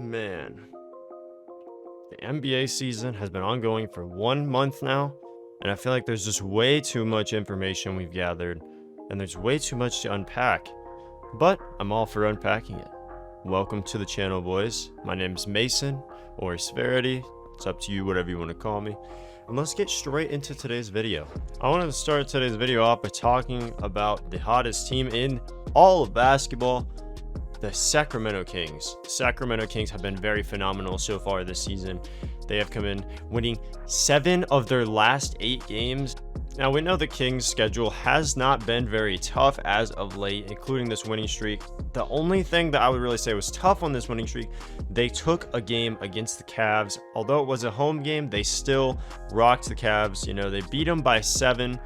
Man, the NBA season has been ongoing for 1 month now, and I feel like there's just way too much information we've gathered, and there's way too much to unpack, but I'm all for unpacking it. Welcome to the channel, boys. My name's Mason, or Severity. It's up to you, whatever you want to call me. And let's get straight into today's video. I wanted to start today's video off by talking about the hottest team in all of basketball, the Sacramento Kings. The Sacramento Kings have been very phenomenal so far this season. They have come in winning 7 of their last 8 games. Now, we know the Kings' schedule has not been very tough as of late, including this winning streak. The only thing that I would really say was tough on this winning streak, they took a game against the Cavs. Although it was a home game, they still rocked the Cavs. You know, they beat them by 7.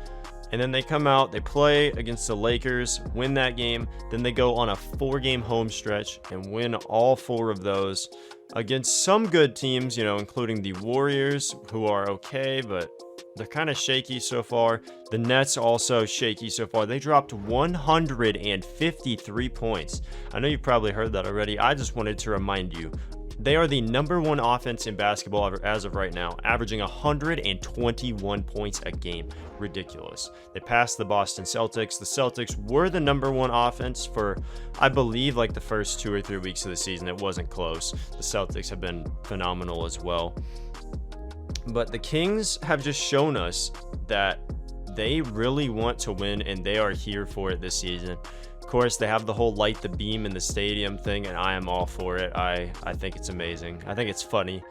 And then they come out, they play against the Lakers, win that game. Then they go on a 4-game home stretch and win all 4 of those against some good teams, you know, including the Warriors, who are okay, but they're kind of shaky so far. The Nets also shaky so far. They dropped 153 points. I know you've probably heard that already. I just wanted to remind you. They are the #1 offense in basketball as of right now, averaging 121 points a game. Ridiculous. They passed the Boston Celtics. The Celtics were the #1 offense for, I believe, like the first 2 or 3 weeks of the season. It wasn't close. The Celtics have been phenomenal as well. But the Kings have just shown us that they really want to win, and they are here for it this season. Of course, they have the whole light the beam in the stadium thing, and I am all for it. I think it's amazing. I think it's funny.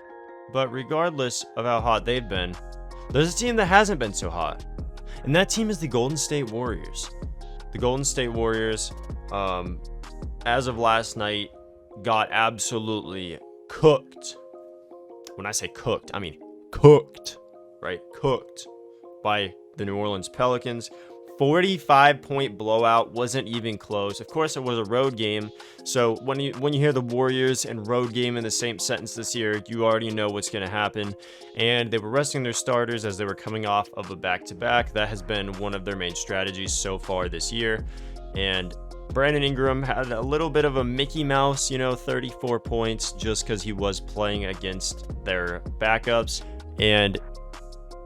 But regardless of how hot they've been, there's a team that hasn't been so hot, and that team is the Golden State Warriors. The Golden State Warriors, as of last night, got absolutely cooked. When I say cooked, I mean cooked, right? Cooked by the New Orleans Pelicans. 45-point blowout, wasn't even close. Of course, it was a road game, so when you hear the Warriors and road game in the same sentence this year, you already know what's going to happen. And they were resting their starters as they were coming off of a back-to-back. That has been one of their main strategies so far this year. And Brandon Ingram had a little bit of a Mickey Mouse, 34 points, just because he was playing against their backups. And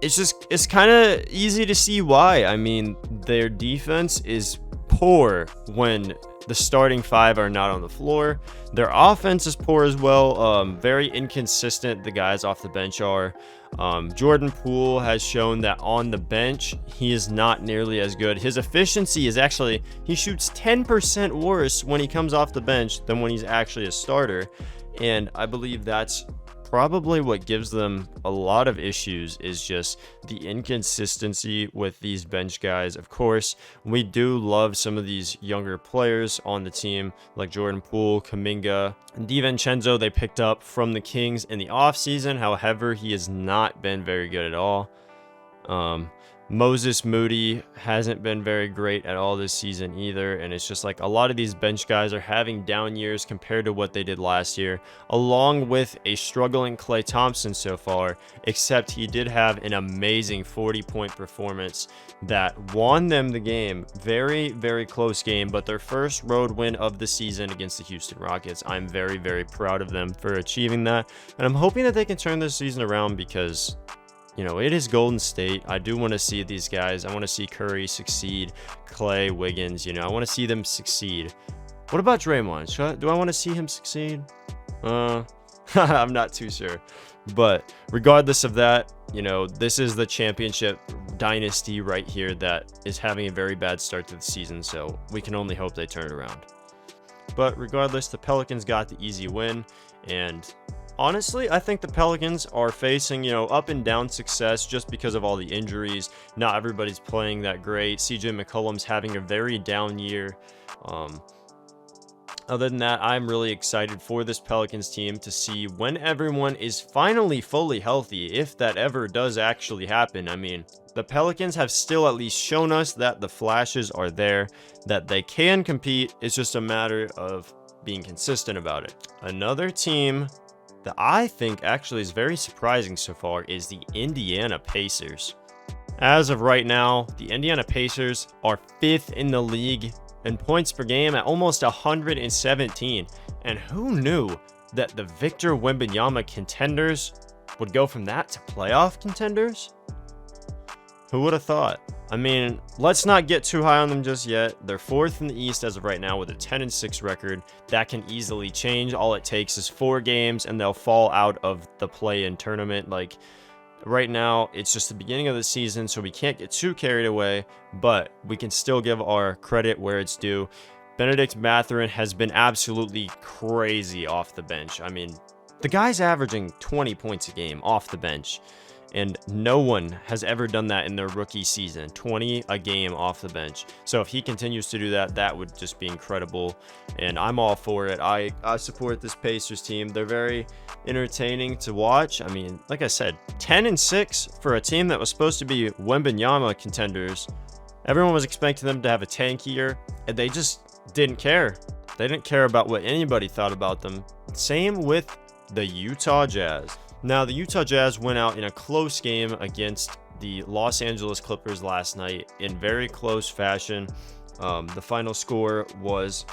it's kind of easy to see why. I mean, their defense is poor when the starting 5 are not on the floor. Their offense is poor as well. Very inconsistent, the guys off the bench are. Jordan Poole has shown that on the bench, he is not nearly as good. His efficiency is actually, he shoots 10% worse when he comes off the bench than when he's actually a starter. And I believe that's probably what gives them a lot of issues, is just the inconsistency with these bench guys. Of course, we do love some of these younger players on the team, like Jordan Poole, Kuminga, and DiVincenzo they picked up from the Kings in the offseason. However, he has not been very good at all. Moses Moody hasn't been very great at all this season either, and it's just like a lot of these bench guys are having down years compared to what they did last year, along with a struggling Klay Thompson so far, except he did have an amazing 40-point performance that won them the game. Very, very close game, but their first road win of the season against the Houston Rockets. I'm very, very proud of them for achieving that, and I'm hoping that they can turn this season around because it is Golden State. I do want to see these guys. I want to see Curry succeed, Clay, Wiggins. I want to see them succeed. What about Draymond? Do I want to see him succeed? I'm not too sure. But regardless of that, this is the championship dynasty right here that is having a very bad start to the season. So we can only hope they turn it around. But regardless, the Pelicans got the easy win. And honestly, I think the Pelicans are facing, up and down success just because of all the injuries. Not everybody's playing that great. CJ McCollum's having a very down year. Other than that, I'm really excited for this Pelicans team to see when everyone is finally fully healthy, if that ever does actually happen. I mean, the Pelicans have still at least shown us that the flashes are there, that they can compete. It's just a matter of being consistent about it. Another team that I think actually is very surprising so far is the Indiana Pacers. As of right now, the Indiana Pacers are 5th in the league in points per game at almost 117. And who knew that the Victor Wembanyama contenders would go from that to playoff contenders? Who would have thought? I mean, let's not get too high on them just yet. They're 4th in the East as of right now with a 10-6 record. That can easily change. All it takes is 4 games and they'll fall out of the play-in tournament. Like, right now, it's just the beginning of the season, so we can't get too carried away, but we can still give our credit where it's due. Benedict Mathurin has been absolutely crazy off the bench. I mean, the guy's averaging 20 points a game off the bench. And no one has ever done that in their rookie season, 20 a game off the bench. So if he continues to do that, that would just be incredible. And I'm all for it. I support this Pacers team. They're very entertaining to watch. I mean, like I said, 10-6 for a team that was supposed to be Wembanyama contenders. Everyone was expecting them to have a tank year, and they just didn't care. They didn't care about what anybody thought about them. Same with the Utah Jazz. Now, the Utah Jazz went out in a close game against the Los Angeles Clippers last night in very close fashion. The final score was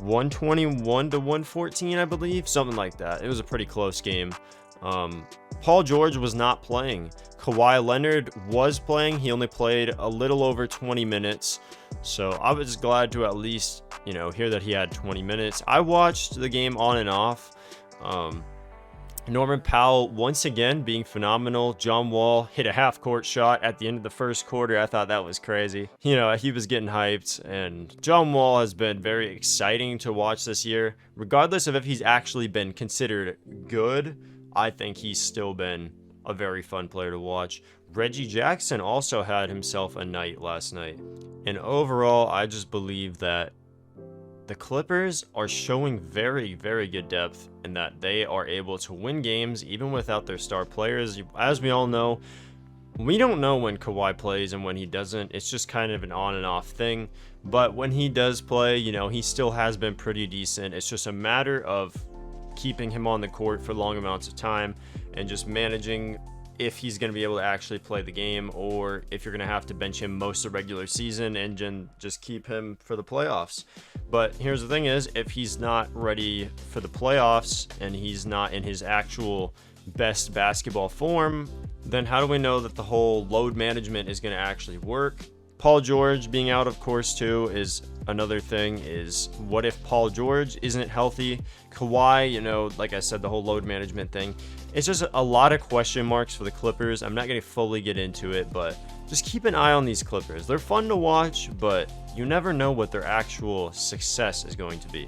121-114, I believe, something like that. It was a pretty close game. Paul George was not playing. Kawhi Leonard was playing. He only played a little over 20 minutes. So I was glad to at least, hear that he had 20 minutes. I watched the game on and off. Norman Powell, once again, being phenomenal. John Wall hit a half-court shot at the end of the first quarter. I thought that was crazy. He was getting hyped, and John Wall has been very exciting to watch this year. Regardless of if he's actually been considered good, I think he's still been a very fun player to watch. Reggie Jackson also had himself a night last night. And overall, I just believe that the Clippers are showing very, very good depth in that they are able to win games even without their star players. As we all know, we don't know when Kawhi plays and when he doesn't. It's just kind of an on and off thing. But when he does play, he still has been pretty decent. It's just a matter of keeping him on the court for long amounts of time and just managing if he's going to be able to actually play the game, or if you're going to have to bench him most of the regular season and just keep him for the playoffs. But here's the thing is, if he's not ready for the playoffs and he's not in his actual best basketball form, then how do we know that the whole load management is going to actually work? Paul George being out, of course, too, is another thing. Is what if Paul George isn't healthy? Kawhi, like I said, the whole load management thing. It's just a lot of question marks for the Clippers. I'm not going to fully get into it, but just keep an eye on these Clippers. They're fun to watch, but you never know what their actual success is going to be.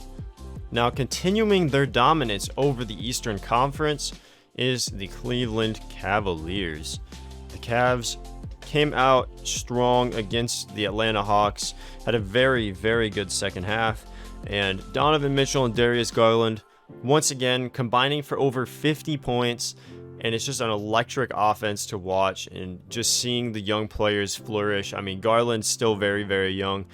Now, continuing their dominance over the Eastern Conference is the Cleveland Cavaliers. The Cavs came out strong against the Atlanta Hawks, had a very, very good second half, and Donovan Mitchell and Darius Garland once again combining for over 50 points, and it's just an electric offense to watch, and just seeing the young players flourish. I mean, Garland's still very, very young.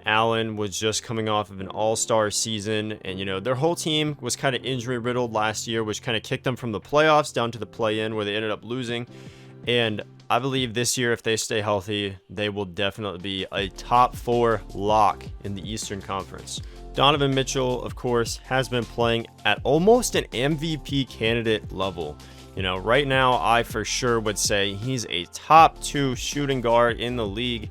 Allen was just coming off of an all-star season, and their whole team was kind of injury riddled last year, which kind of kicked them from the playoffs down to the play-in, where they ended up losing. And I believe this year, if they stay healthy, they will definitely be a top 4 lock in the Eastern Conference. Donovan Mitchell, of course, has been playing at almost an MVP candidate level. Right now, I for sure would say he's a top 2 shooting guard in the league,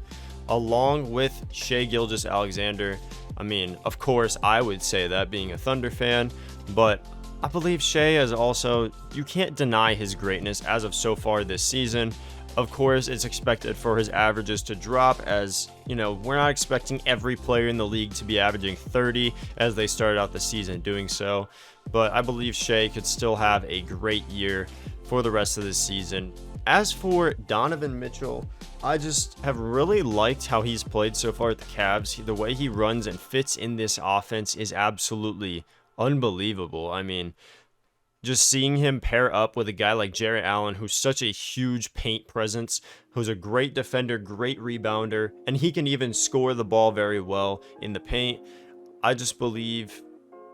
along with Shai Gilgeous-Alexander. I mean, of course, I would say that being a Thunder fan, but I believe Shai is also, you can't deny his greatness as of so far this season. Of course, it's expected for his averages to drop, as, we're not expecting every player in the league to be averaging 30 as they started out the season doing so. But I believe Shai could still have a great year for the rest of the season. As for Donovan Mitchell, I just have really liked how he's played so far at the Cavs. The way he runs and fits in this offense is absolutely unbelievable. I mean, just seeing him pair up with a guy like Jarrett Allen, who's such a huge paint presence, who's a great defender, great rebounder, and he can even score the ball very well in the paint. I just believe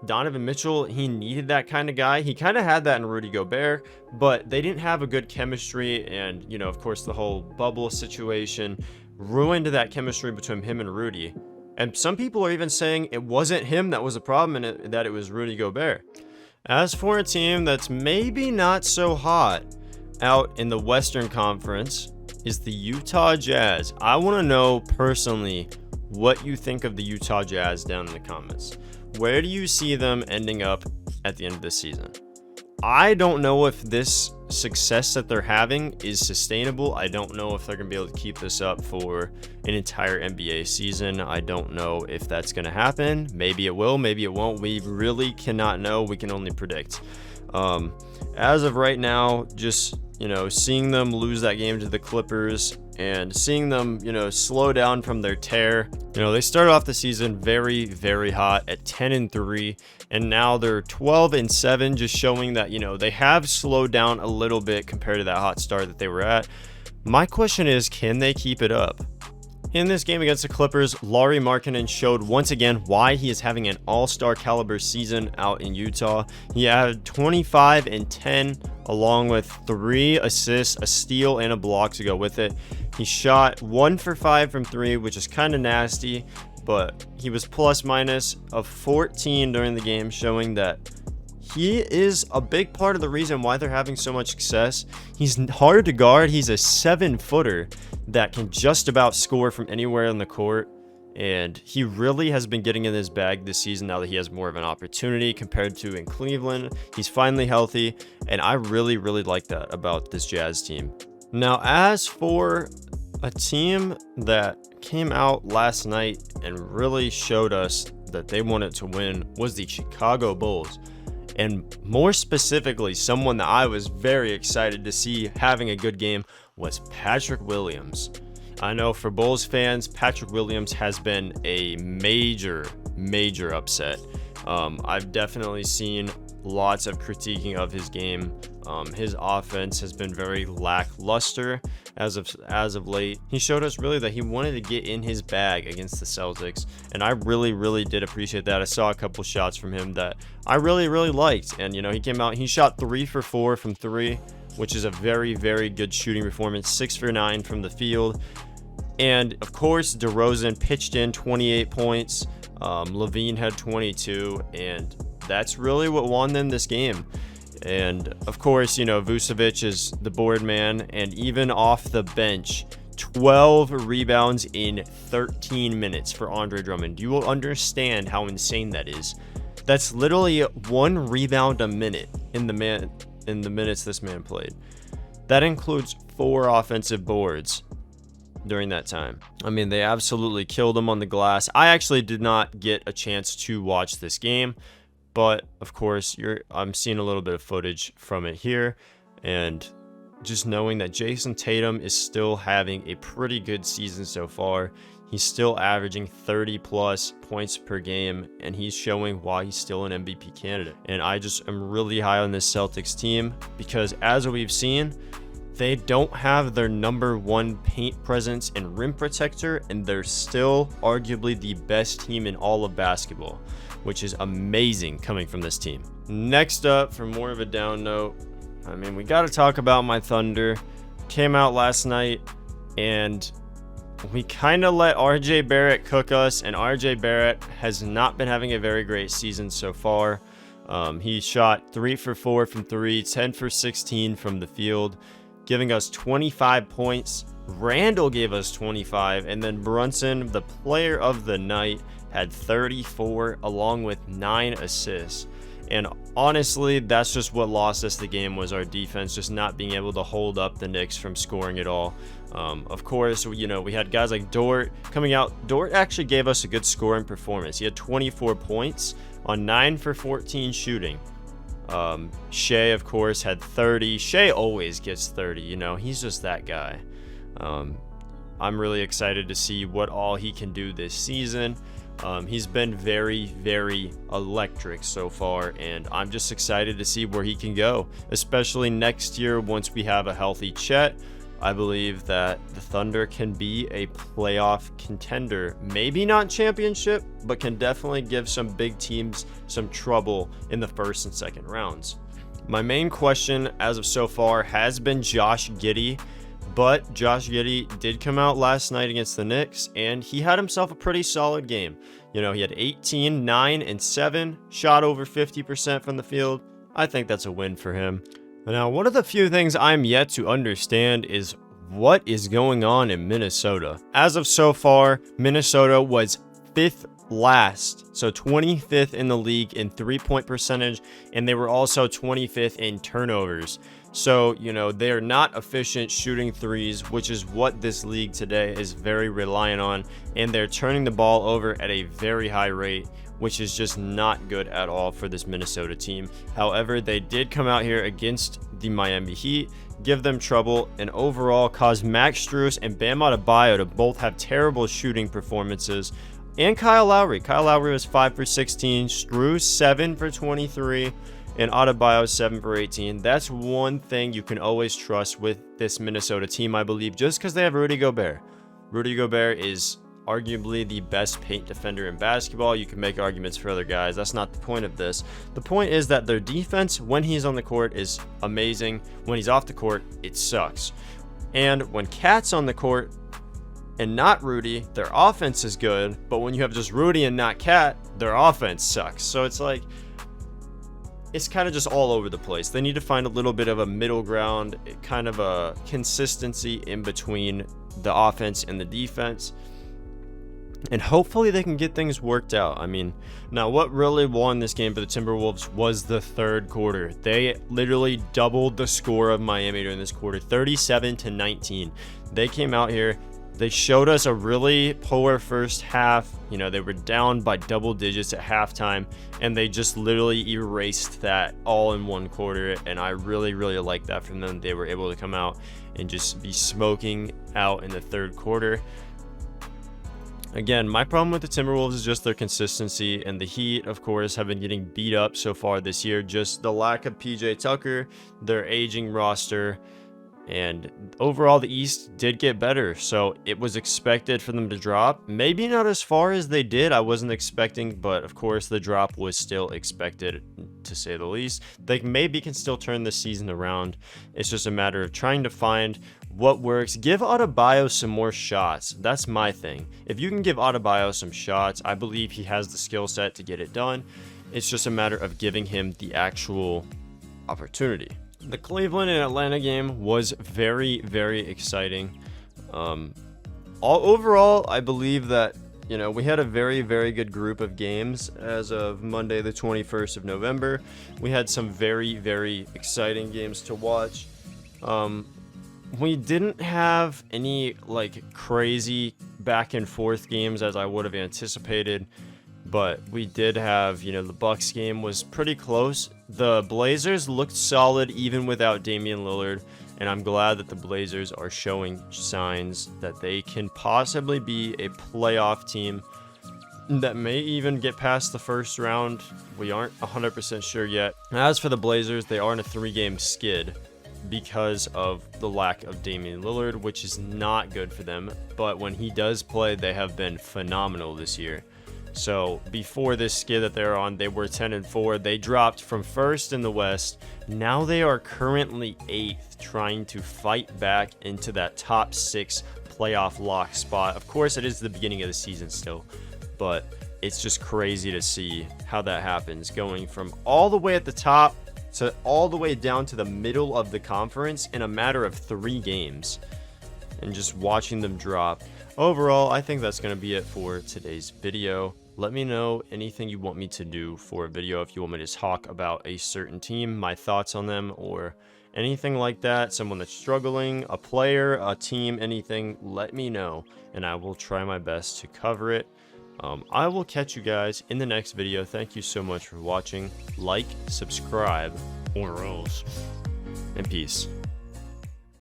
Donovan Mitchell, he needed that kind of guy. He kind of had that in Rudy Gobert, but they didn't have a good chemistry, and, of course, the whole bubble situation ruined that chemistry between him and Rudy. And some people are even saying it wasn't him that was the problem and that it was Rudy Gobert. As for a team that's maybe not so hot out in the Western Conference is the Utah Jazz. I want to know personally what you think of the Utah Jazz down in the comments. Where do you see them ending up at the end of this season? I don't know if this success that they're having is sustainable. I don't know if they're going to be able to keep this up for an entire NBA season. I don't know if that's going to happen. Maybe it will, maybe it won't. We really cannot know. We can only predict. As of right now, just, seeing them lose that game to the Clippers and seeing them, slow down from their tear. They started off the season very, very hot at 10-3, and now they're 12-7, just showing that, they have slowed down a little bit compared to that hot start that they were at. My question is, can they keep it up? In this game against the Clippers, Lauri Markkanen showed once again why he is having an all-star caliber season out in Utah. He had 25 and 10 along with 3 assists, a steal, and a block to go with it. He shot 1 for 5 from 3, which is kind of nasty, but he was plus minus of 14 during the game, showing that he is a big part of the reason why they're having so much success. He's hard to guard. He's a 7-footer that can just about score from anywhere on the court. And he really has been getting in his bag this season now that he has more of an opportunity compared to in Cleveland. He's finally healthy, and I really, really like that about this Jazz team. Now, as for a team that came out last night and really showed us that they wanted to win was the Chicago Bulls. And more specifically, someone that I was very excited to see having a good game was Patrick Williams. I know for Bulls fans, Patrick Williams has been a major upset. I've definitely seen lots of critiquing of his game. His offense has been very lackluster as of late. He showed us really that he wanted to get in his bag against the Celtics, and I really did appreciate that. I saw a couple shots from him that I really liked, and he came out, he shot 3 for 4 from 3, which is a very good shooting performance. 6 for 9 from the field, and of course DeRozan pitched in 28 points. Levine had 22, and that's really what won them this game. And of course, Vucevic is the board man, and even off the bench, 12 rebounds in 13 minutes for Andre Drummond. You will understand how insane that is. That's literally 1 rebound a minute in the minutes this man played. That includes 4 offensive boards during that time. I mean, they absolutely killed him on the glass. I actually did not get a chance to watch this game, but of course, I'm seeing a little bit of footage from it here, and just knowing that Jason Tatum is still having a pretty good season so far. He's still averaging 30 plus points per game, and he's showing why he's still an MVP candidate. And I just am really high on this Celtics team because, as we've seen, they don't have their number 1 paint presence and rim protector, and they're still arguably the best team in all of basketball, which is amazing coming from this team. Next up, for more of a down note, we got to talk about my Thunder. Came out last night, and we kind of let RJ Barrett cook us, and RJ Barrett has not been having a very great season so far. He shot 3 for 4 from 3, 10 for 16 from the field, giving us 25 points. Randall gave us 25, and then Brunson, the player of the night, had 34 along with 9 assists. And honestly, that's just what lost us the game, was our defense just not being able to hold up the Knicks from scoring at all. Of course, we had guys like Dort coming out. Dort actually gave us a good scoring performance. He had 24 points on 9 for 14 shooting. Shea, of course, had 30. Shea always gets 30, he's just that guy. I'm really excited to see what all he can do this season. He's been very electric so far, and I'm just excited to see where he can go, especially next year once we have a healthy Chet. I believe that the Thunder can be a playoff contender. Maybe not championship, but can definitely give some big teams some trouble in the first and second rounds. My main question as of so far has been Josh Giddey, But Josh Giddey did come out last night against the Knicks, and he had himself a pretty solid game. You know, he had 18, 9, and 7, shot over 50% from the field. I think that's a win for him. Now, one of the few things I'm yet to understand is what is going on in Minnesota. As of so far, Minnesota was 5th last, so 25th in the league in 3-point percentage, and they were also 25th in turnovers. So, you know, they are not efficient shooting threes, which is what this league today is very reliant on, and they're turning the ball over at a very high rate, which is just not good at all for this Minnesota team. However, they did come out here against the Miami Heat, give them trouble, and overall cause Max Strus and Bam Adebayo to both have terrible shooting performances. And Kyle Lowry. Kyle Lowry was 5 for 16, Strus 7 for 23, and Adebayo 7 for 18. That's one thing you can always trust with this Minnesota team, I believe, just because they have Rudy Gobert. Rudy Gobert is arguably the best paint defender in basketball. You can make arguments for other guys. That's not the point of this. The point is that their defense, when he's on the court, is amazing. When he's off the court, it sucks. And when Cat's on the court and not Rudy, their offense is good. But when you have just Rudy and not Cat, their offense sucks. So it's like, it's kind of just all over the place. They need to find a little bit of a middle ground, kind of a consistency in between the offense and the defense. And hopefully they can get things worked out. I mean, now what really won this game for the Timberwolves was the third quarter. They literally doubled the score of Miami during this quarter, 37-19. They came out here. They showed us a really poor first half. You know, they were down by double digits at halftime, and they just literally erased that all in one quarter. And I really, really like that from them. They were able to come out and just be smoking out in the third quarter. Again, my problem with the Timberwolves is just their consistency, and the Heat, of course, have been getting beat up so far this year. Just the lack of PJ Tucker, their aging roster, and overall the East did get better, so it was expected for them to drop. Maybe not as far as they did. I wasn't expecting, but of course the drop was still expected, to say the least. They maybe can still turn this season around. It's just a matter of trying to find what works. Give Adebayo some more shots. That's my thing. If you can give Adebayo some shots, I believe he has the skill set to get it done. It's just a matter of giving him the actual opportunity. The Cleveland and Atlanta game was very, very exciting. Overall, I believe that, you know, we had a very, very good group of games as of Monday, the 21st of November. We had some very, very exciting games to watch. We didn't have any like crazy back and forth games as I would have anticipated, but we did have, you know, the Bucks game was pretty close. The Blazers looked solid even without Damian Lillard, and I'm glad that the Blazers are showing signs that they can possibly be a playoff team that may even get past the first round. We aren't 100% sure yet. As for the Blazers, they are in a 3-game skid because of the lack of Damian Lillard, which is not good for them. But when he does play, they have been phenomenal this year. So before this skid that they're on, they were 10-4. They dropped from first in the West. Now they are currently 8th, trying to fight back into that top 6 playoff lock spot. Of course, it is the beginning of the season still, but it's just crazy to see how that happens, going from all the way at the top to all the way down to the middle of the conference in a matter of 3 games, and just watching them drop. Overall, I think that's going to be it for today's video. Let me know anything you want me to do for a video. If you want me to talk about a certain team, my thoughts on them, or anything like that, someone that's struggling, a player, a team, anything, let me know, and I will try my best to cover it. I will catch you guys in the next video. Thank you so much for watching. Like, subscribe, or else, and peace.